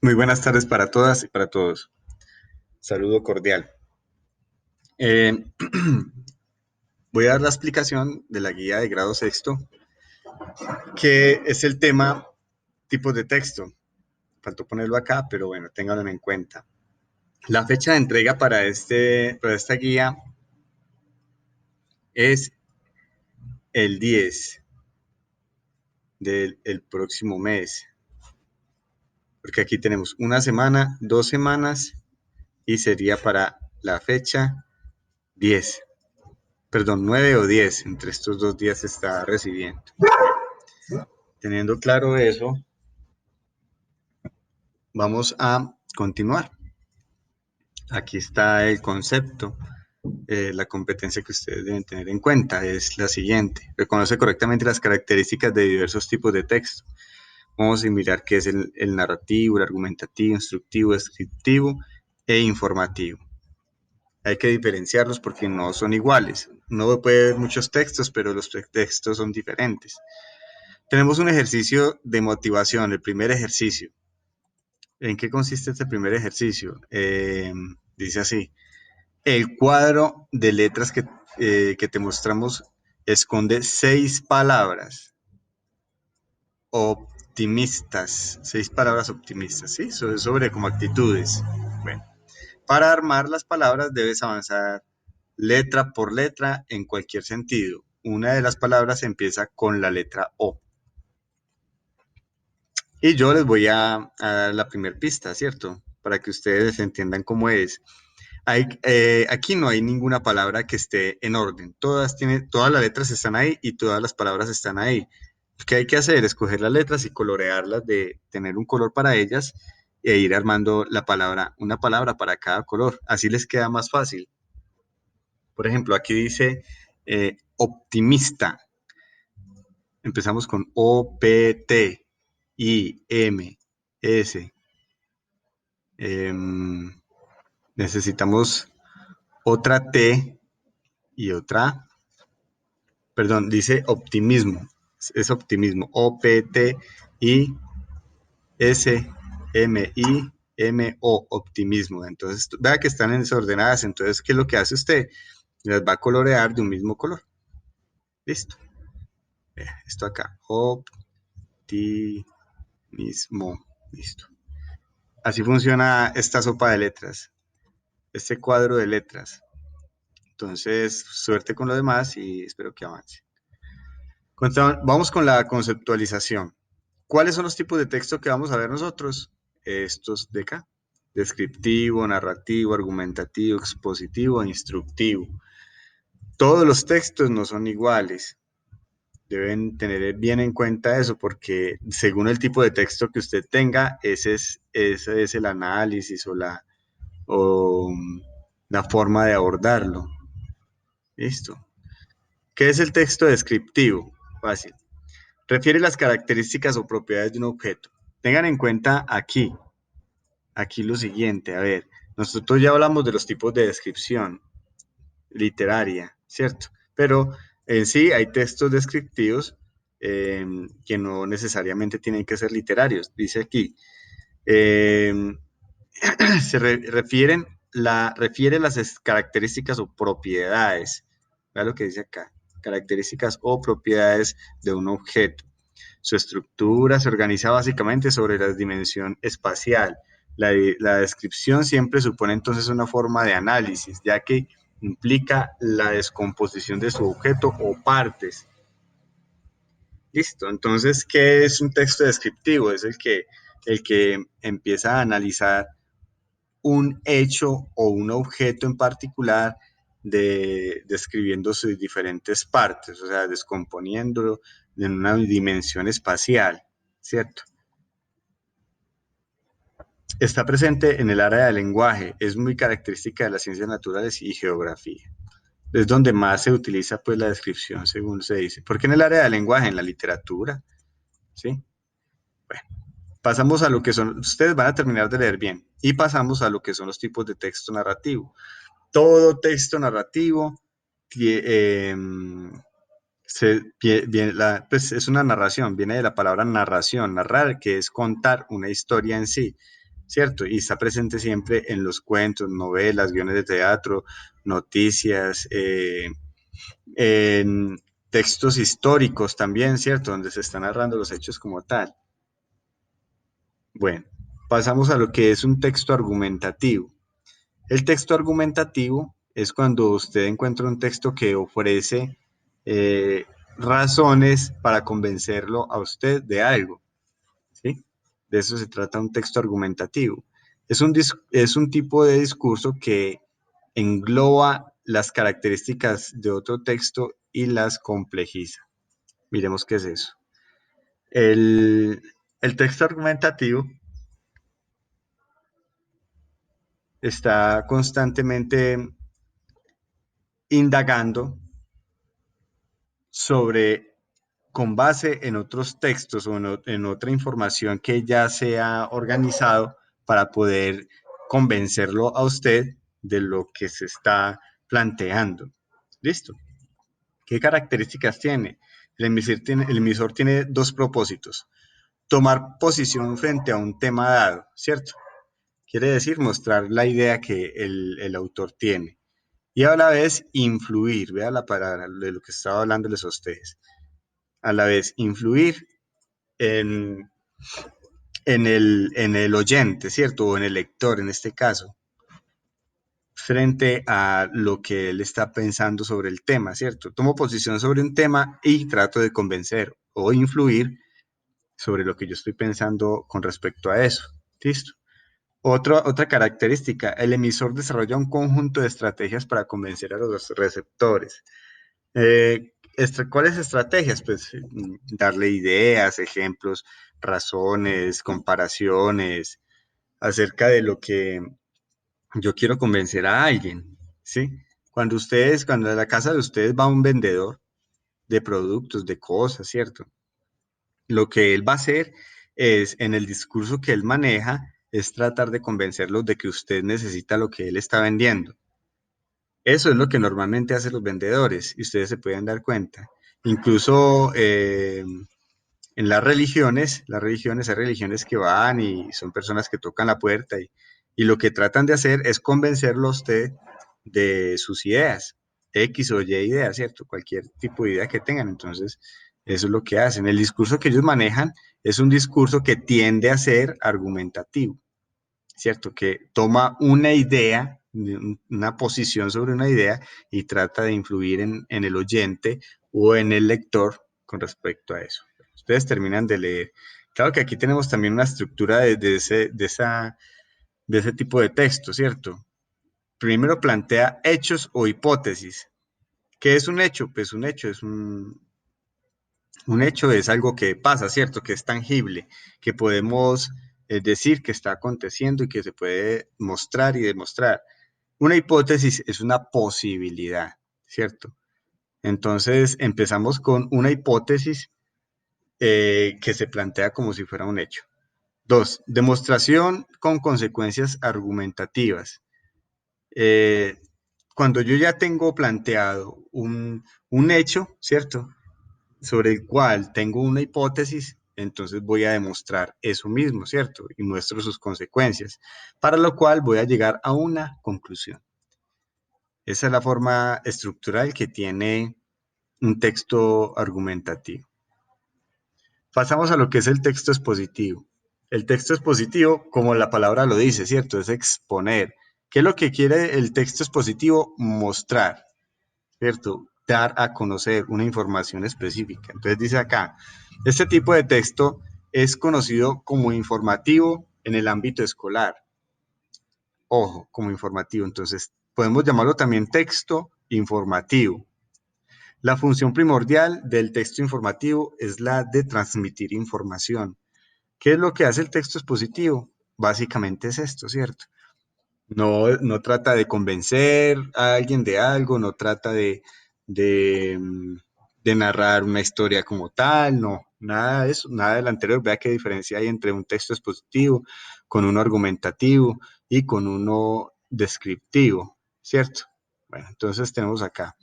Muy buenas tardes para todas y para todos. Saludo cordial. Eh, Voy a dar la explicación de la guía de grado sexto, que es el tema tipos de texto. Faltó ponerlo acá, pero bueno, ténganlo en cuenta. La fecha de entrega para esta guía es el 10 del próximo mes, porque aquí tenemos una semana, 2 semanas y sería para la fecha 10. Perdón, 9 o 10, entre estos 2 días se está recibiendo. Teniendo claro eso, vamos a continuar. Aquí está el concepto. La competencia que ustedes deben tener en cuenta es la siguiente. Reconoce correctamente las características de diversos tipos de texto. Vamos a mirar qué es el narrativo, el argumentativo, instructivo, descriptivo e informativo. Hay que diferenciarlos porque no son iguales. Uno puede ver muchos textos, pero los textos son diferentes. Tenemos un ejercicio de motivación, el primer ejercicio. ¿En qué consiste este primer ejercicio? Dice así, el cuadro de letras que te mostramos esconde 6 palabras optimistas, 6 palabras optimistas, ¿sí? Sobre como actitudes. Bueno, para armar las palabras debes avanzar letra por letra en cualquier sentido. Una de las palabras empieza con la letra O. Y yo les voy a dar la primera pista, ¿cierto? Para que ustedes entiendan cómo es. Aquí no hay ninguna palabra que esté en orden. Todas las letras están ahí y todas las palabras están ahí. Lo que hay que hacer es coger las letras y colorearlas, de tener un color para ellas e ir armando una palabra para cada color. Así les queda más fácil. Por ejemplo, aquí dice optimista. Empezamos con O, P, T, I, M, S. Necesitamos otra T y otra, perdón, dice optimismo. Es optimismo. O, P, T, I, S, M, I, M, O, optimismo. Entonces, vea que están desordenadas. Entonces, ¿qué es lo que hace usted? Las va a colorear de un mismo color. Listo. Esto acá. Optimismo. Listo. Así funciona esta sopa de letras, este cuadro de letras. Entonces, suerte con lo demás y espero que avance. Vamos con la conceptualización. ¿Cuáles son los tipos de texto que vamos a ver nosotros? Estos de acá. Descriptivo, narrativo, argumentativo, expositivo e instructivo. Todos los textos no son iguales. Deben tener bien en cuenta eso porque según el tipo de texto que usted tenga, ese es el análisis o la forma de abordarlo. Listo. ¿Qué es el texto descriptivo? Fácil. Refiere las características o propiedades de un objeto. Tengan en cuenta aquí lo siguiente. A ver, nosotros ya hablamos de los tipos de descripción literaria, ¿cierto? Pero en sí hay textos descriptivos que no necesariamente tienen que ser literarios. Dice aquí, eh, refiere las características o propiedades. Vea lo que dice acá. Características o propiedades de un objeto. Su estructura se organiza básicamente sobre la dimensión espacial. La descripción siempre supone entonces una forma de análisis, ya que implica la descomposición de su objeto o partes. Listo, entonces, ¿qué es un texto descriptivo? Es el que empieza a analizar un hecho o un objeto en particular describiendo sus diferentes partes, o sea, descomponiéndolo en una dimensión espacial, ¿cierto? Está presente en el área del lenguaje, es muy característica de las ciencias naturales y geografía. Es donde más se utiliza pues la descripción, según se dice. ¿Por qué en el área del lenguaje? En la literatura, ¿sí? Bueno, pasamos a lo que son, ustedes van a terminar de leer bien, y pasamos a lo que son los tipos de texto narrativo. Todo texto narrativo eh, pues es una narración, viene de la palabra narración, narrar, que es contar una historia en sí. ¿cierto? Y está presente siempre en los cuentos, novelas, guiones de teatro, noticias, en textos históricos también, ¿cierto? Donde se están narrando los hechos como tal. Bueno, pasamos a lo que es un texto argumentativo. El texto argumentativo es cuando usted encuentra un texto que ofrece razones para convencerlo a usted de algo, ¿sí? De eso se trata un texto argumentativo. Es un tipo de discurso que engloba las características de otro texto y las complejiza. Miremos qué es eso. El texto argumentativo está constantemente indagando sobre, con base en otros textos o en otra información que ya se ha organizado para poder convencerlo a usted de lo que se está planteando. ¿Listo? ¿Qué características tiene? El emisor tiene dos propósitos. Tomar posición frente a un tema dado, ¿cierto? Quiere decir mostrar la idea que el autor tiene. Y a la vez influir, vea la palabra de lo que estaba hablándoles a ustedes. A la vez influir en, en el oyente, ¿cierto? O en el lector en este caso, frente a lo que él está pensando sobre el tema, ¿cierto? Tomo posición sobre un tema y trato de convencer o influir sobre lo que yo estoy pensando con respecto a eso. ¿Listo? Otra característica, el emisor desarrolla un conjunto de estrategias para convencer a los receptores. ¿Cuáles estrategias? Pues darle ideas, ejemplos, razones, comparaciones acerca de lo que yo quiero convencer a alguien, ¿sí? Cuando a la casa de ustedes va un vendedor de productos, de cosas, ¿cierto? Lo que él va a hacer es, en el discurso que él maneja, es tratar de convencerlos de que usted necesita lo que él está vendiendo. Eso es lo que normalmente hacen los vendedores y ustedes se pueden dar cuenta. Incluso en hay religiones que van y son personas que tocan la puerta y lo que tratan de hacer es convencerlo a usted de sus ideas, X o Y ideas, ¿cierto? Cualquier tipo de idea que tengan. Entonces, eso es lo que hacen. El discurso que ellos manejan es un discurso que tiende a ser argumentativo. ¿Cierto? Que toma una idea, una posición sobre una idea y trata de influir en el oyente o en el lector con respecto a eso. Ustedes terminan de leer. Claro que aquí tenemos también una estructura de ese tipo de texto, ¿cierto? Primero plantea hechos o hipótesis. ¿Qué es un hecho? Pues un hecho es un hecho es algo que pasa, ¿cierto? Que es tangible, que podemos decir que está aconteciendo y que se puede mostrar y demostrar. Una hipótesis es una posibilidad, ¿cierto? Entonces empezamos con una hipótesis que se plantea como si fuera un hecho. Dos, demostración con consecuencias argumentativas. Eh, Cuando yo ya tengo planteado un hecho, ¿cierto? Sobre el cual tengo una hipótesis, entonces voy a demostrar eso mismo, ¿cierto? Y muestro sus consecuencias, para lo cual voy a llegar a una conclusión. Esa es la forma estructural que tiene un texto argumentativo. Pasamos a lo que es el texto expositivo. El texto expositivo, como la palabra lo dice, ¿cierto? Es exponer. ¿Qué es lo que quiere el texto expositivo? Mostrar, ¿cierto? Dar a conocer una información específica. Entonces dice acá, este tipo de texto es conocido como informativo en el ámbito escolar. Ojo, como informativo. Entonces, podemos llamarlo también texto informativo. La función primordial del texto informativo es la de transmitir información. ¿Qué es lo que hace el texto expositivo? Básicamente es esto, ¿cierto? No trata de convencer a alguien de algo, no trata de, de narrar una historia como tal, no, nada de eso, nada del anterior. Vea qué diferencia hay entre un texto expositivo con uno argumentativo y con uno descriptivo, ¿cierto? Bueno, entonces tenemos acá,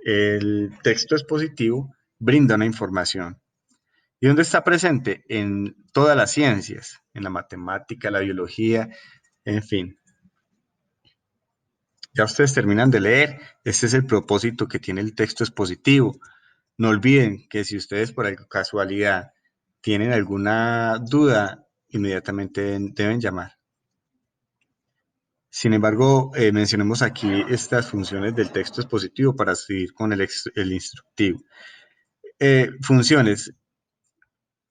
el texto expositivo brinda una información ¿Y dónde está presente? En todas las ciencias, en la matemática, la biología, en fin. Ya ustedes terminan de leer, este es el propósito que tiene el texto expositivo. No olviden que si ustedes por casualidad tienen alguna duda, inmediatamente deben llamar. Sin embargo, mencionemos aquí estas funciones del texto expositivo para seguir con el instructivo. Funciones.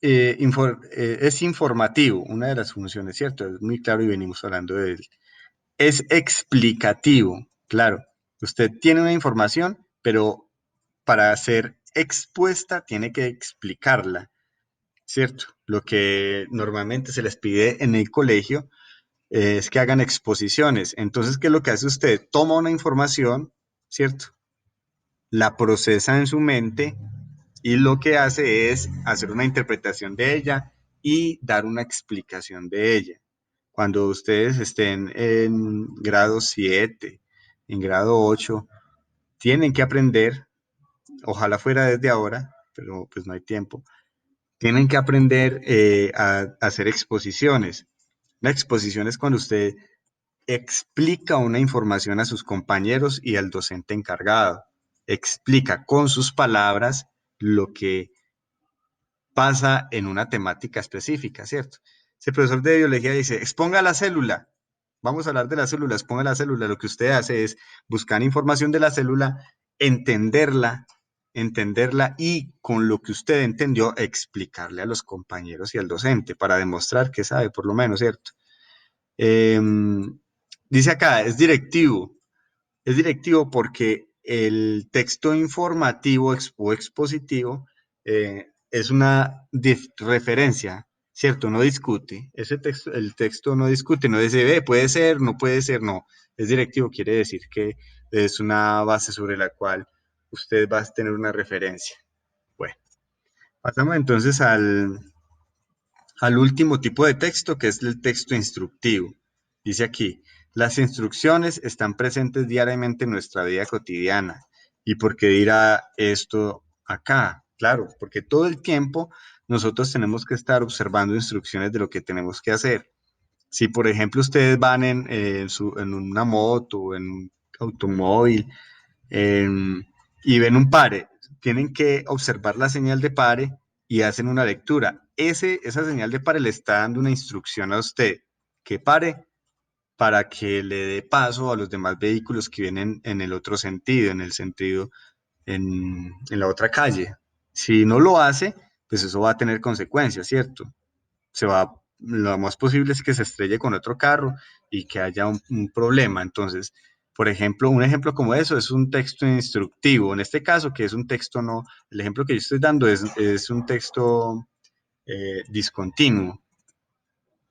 Es informativo, una de las funciones, ¿cierto? Es muy claro y venimos hablando de él. Es explicativo, claro. Usted tiene una información, pero para ser expuesta tiene que explicarla, ¿cierto? Lo que normalmente se les pide en el colegio es que hagan exposiciones. Entonces, ¿qué es lo que hace usted? Toma una información, ¿cierto? La procesa en su mente y lo que hace es hacer una interpretación de ella y dar una explicación de ella. Cuando ustedes estén en grado 7, en grado 8, tienen que aprender, ojalá fuera desde ahora, pero pues no hay tiempo, tienen que aprender a hacer exposiciones. La exposición es cuando usted explica una información a sus compañeros y al docente encargado. Explica con sus palabras lo que pasa en una temática específica, ¿cierto? Si el profesor de biología dice, exponga la célula, vamos a hablar de la célula, exponga la célula, lo que usted hace es buscar información de la célula, entenderla, entenderla y con lo que usted entendió explicarle a los compañeros y al docente para demostrar que sabe por lo menos, ¿cierto? Eh, Dice acá, es directivo porque el texto informativo o expositivo es una referencia, ¿cierto? No discute. Ese texto, el texto no discute, no dice, puede ser, no puede ser, no. Es directivo, quiere decir que es una base sobre la cual usted va a tener una referencia. Bueno, pasamos entonces al último tipo de texto, que es el texto instructivo. Dice aquí, las instrucciones están presentes diariamente en nuestra vida cotidiana. ¿Y por qué dirá esto acá? Claro, porque todo el tiempo nosotros tenemos que estar observando instrucciones de lo que tenemos que hacer. Si, por ejemplo, ustedes van en una moto o en un automóvil eh, y ven un pare, tienen que observar la señal de pare y hacen una lectura. Esa señal de pare le está dando una instrucción a usted, que pare para que le dé paso a los demás vehículos que vienen en el otro sentido, en el sentido, en la otra calle. Si no lo hace, pues eso va a tener consecuencias, ¿cierto? Lo más posible es que se estrelle con otro carro y que haya un problema. Entonces, por ejemplo, un ejemplo como eso es un texto instructivo. En este caso, que es un texto no, el ejemplo que yo estoy dando es un texto discontinuo.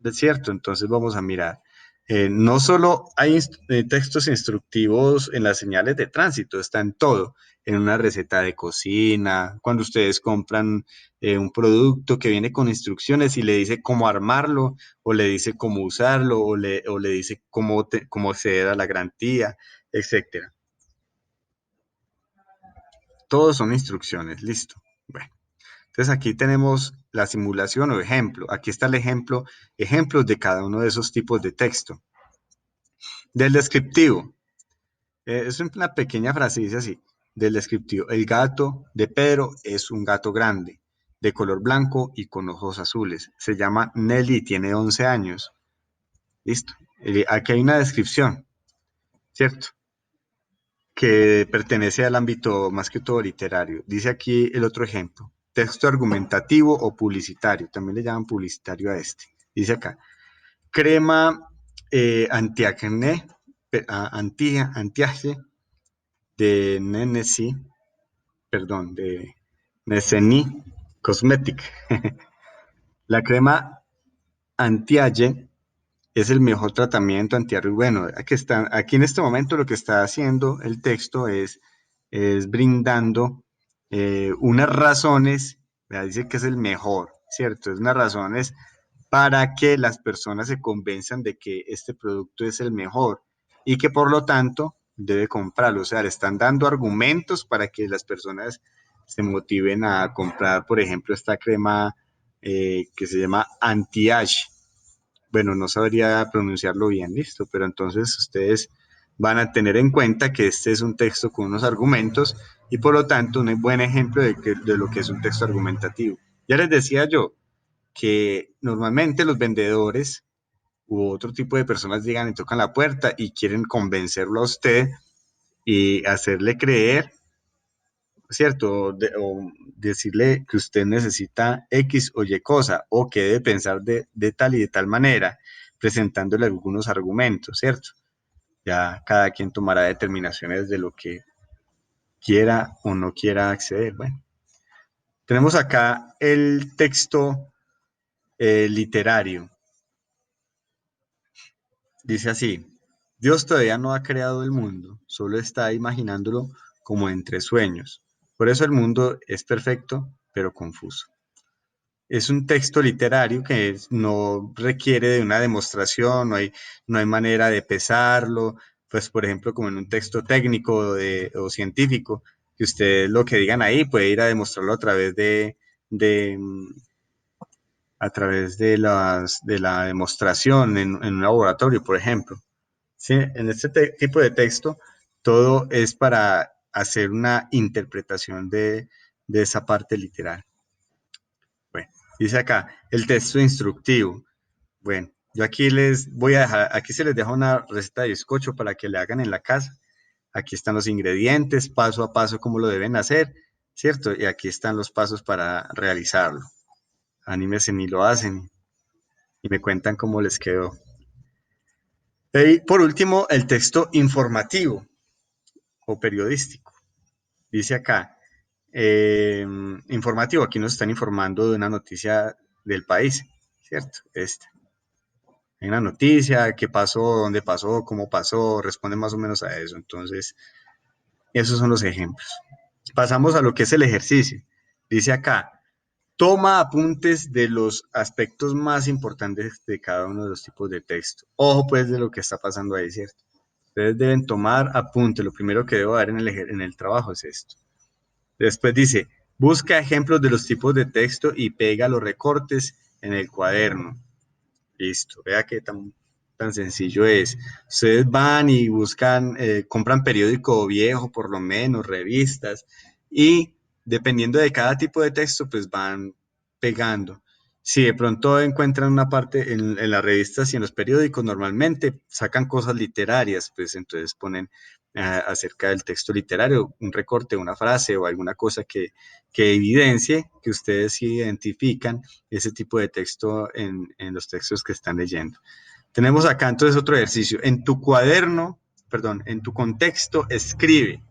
¿Es cierto? Entonces vamos a mirar. No solo hay textos instructivos en las señales de tránsito, está en todo, en una receta de cocina, cuando ustedes compran un producto que viene con instrucciones y le dice cómo armarlo, o le dice cómo usarlo, o le dice cómo acceder a la garantía, etcétera. Todos son instrucciones, listo. Bueno, entonces aquí tenemos la simulación o ejemplo. Aquí está el ejemplo, ejemplos de cada uno de esos tipos de texto. Del descriptivo. Es una pequeña frase, dice así. Del descriptivo. El gato de Pedro es un gato grande, de color blanco y con ojos azules. Se llama Nelly y tiene 11 años. Listo. Aquí hay una descripción, ¿cierto? Que pertenece al ámbito más que todo literario. Dice aquí el otro ejemplo. Texto argumentativo o publicitario. También le llaman publicitario a este. Dice acá. Crema antiacné, antiaje de Nenesi, perdón, de Neseni Cosmetic. La crema anti-age es el mejor tratamiento antiarrugas. Bueno, aquí en este momento lo que está haciendo el texto es brindando unas razones, dice que es el mejor, ¿cierto? Es unas razones para que las personas se convenzan de que este producto es el mejor y que por lo tanto debe comprarlo. O sea, le están dando argumentos para que las personas se motiven a comprar, por ejemplo, esta crema que se llama anti-age. Bueno, no sabría pronunciarlo bien, listo, pero entonces ustedes van a tener en cuenta que este es un texto con unos argumentos y por lo tanto un buen ejemplo de lo que es un texto argumentativo. Ya les decía yo que normalmente los vendedores u otro tipo de personas llegan y tocan la puerta y quieren convencerlo a usted y hacerle creer, ¿cierto? O decirle que usted necesita X o Y cosa o que debe pensar de tal y de tal manera, presentándole algunos argumentos, ¿cierto? Ya cada quien tomará determinaciones de lo que quiera o no quiera acceder. Bueno, tenemos acá el texto literario. Dice así, Dios todavía no ha creado el mundo, solo está imaginándolo como entre sueños. Por eso el mundo es perfecto, pero confuso. Es un texto literario que no requiere de una demostración, no hay manera de pesarlo, pues por ejemplo como en un texto técnico o científico, que ustedes lo que digan ahí puede ir a demostrarlo de, a través de la demostración en un laboratorio, por ejemplo. ¿Sí? En este tipo de texto, todo es para hacer una interpretación de esa parte literal. Bueno, dice acá, el texto instructivo. Bueno, yo aquí les voy a dejar, aquí se les deja una receta de bizcocho para que le hagan en la casa. Aquí están los ingredientes, paso a paso, cómo lo deben hacer, ¿cierto? Y aquí están los pasos para realizarlo. Anímense ni lo hacen y me cuentan cómo les quedó. Y por último, el texto informativo o periodístico. Dice acá, informativo, aquí nos están informando de una noticia del país, ¿cierto? Hay una noticia, qué pasó, dónde pasó, cómo pasó, responde más o menos a eso. Entonces, esos son los ejemplos. Pasamos a lo que es el ejercicio. Dice acá, toma apuntes de los aspectos más importantes de cada uno de los tipos de texto. Ojo pues de lo que está pasando ahí, ¿cierto? Ustedes deben tomar apuntes. Lo primero que debo dar en el trabajo es esto. Después dice, busca ejemplos de los tipos de texto y pega los recortes en el cuaderno. Listo, vea qué tan sencillo es. Ustedes van y buscan, compran periódico viejo, por lo menos, revistas, y dependiendo de cada tipo de texto, pues van pegando. Si de pronto encuentran una parte en las revistas y en los periódicos, normalmente sacan cosas literarias, pues entonces ponen acerca del texto literario un recorte, una frase o alguna cosa que evidencie que ustedes sí identifican ese tipo de texto en los textos que están leyendo. Tenemos acá entonces otro ejercicio. En tu cuaderno, perdón, en tu contexto, escribe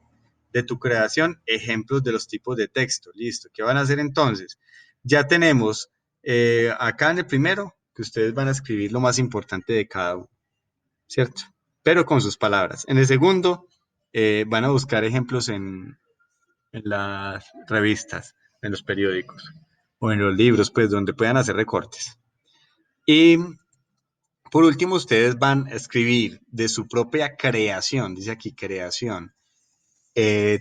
de tu creación ejemplos de los tipos de texto. Listo. ¿Qué van a hacer entonces? Ya tenemos acá en el primero que ustedes van a escribir lo más importante de cada uno, ¿cierto? Pero con sus palabras. En el segundo, van a buscar ejemplos en las revistas, en los periódicos o en los libros, pues donde puedan hacer recortes. Y por último, ustedes van a escribir de su propia creación, dice aquí creación,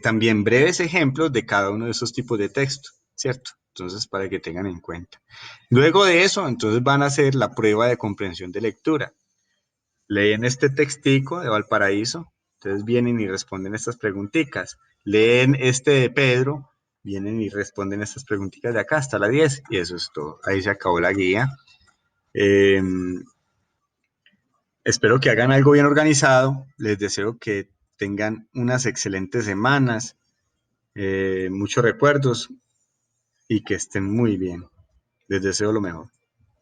también breves ejemplos de cada uno de esos tipos de texto, ¿cierto? Entonces, para que tengan en cuenta. Luego de eso, entonces van a hacer la prueba de comprensión de lectura. Leen este textico de Valparaíso, entonces vienen y responden estas preguntitas. Leen este de Pedro, vienen y responden estas preguntitas de acá hasta la 10 y eso es todo. Ahí se acabó la guía. Eh, Espero que hagan algo bien organizado. Les deseo que tengan unas excelentes semanas, muchos recuerdos y que estén muy bien. Les deseo lo mejor.